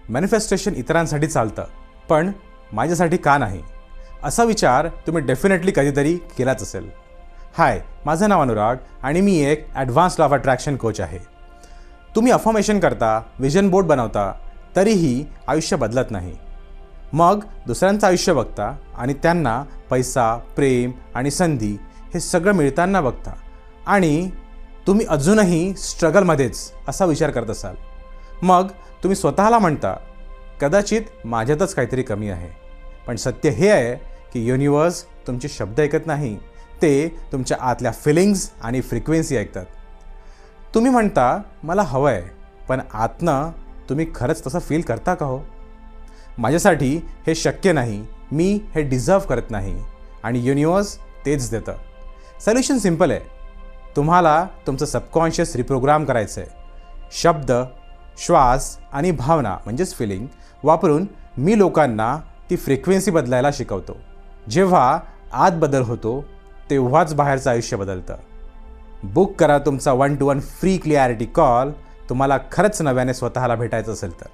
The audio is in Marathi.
मॅनिफेस्टेशन इतरांसाठी चालतं, पण माझ्यासाठी का नाही? असा विचार तुम्ही डेफिनेटली कधीतरी केलाच असेल. हाय, माझं नाव अनुराग आणि मी एक advance law of attraction coach आहे. तुम्ही अफर्मेशन करता, विजन बोर्ड बनवता, तरीही आयुष्य बदलत नाही. मग दुसऱ्यांचं आयुष्य बघता आणि त्यांना पैसा, प्रेम आणि संधी हे सगळं मिळताना बघता आणि तुम्ही अजूनही स्ट्रगलमध्येच असा विचार करत असाल. मग तुम्ही स्वतःला म्हणता, कदाचित माझ्यातच काहीतरी कमी आहे. पण सत्य हे आहे की युनिवर्स तुमचे शब्द ऐकत नाही, ते तुमच्या आतल्या फिलिंग्स आणि फ्रिक्वेन्सी ऐकतात. तुम्ही म्हणता मला हवं आहे, पण आतनं तुम्ही खरंच तसं फील करता का हो? माझ्यासाठी हे शक्य नाही, मी हे डिझर्व करत नाही आणि युनिवर्स तेच देतं. सोल्युशन सिम्पल आहे. तुम्हाला तुमचं सबकॉन्शियस रिप्रोग्राम करायचं आहे. शब्द, श्वास आणि भावना म्हणजेच फिलिंग वापरून मी लोकांना ती फ्रिक्वेन्सी बदलायला शिकवतो. जेव्हा आत बदल होतो तेव्हाच बाहेरचं आयुष्य बदलतं. बुक करा तुमचा 1-to-1 फ्री क्लॅरिटी कॉल. तुम्हाला खरंच नव्याने स्वतःला भेटायचं असेल तर.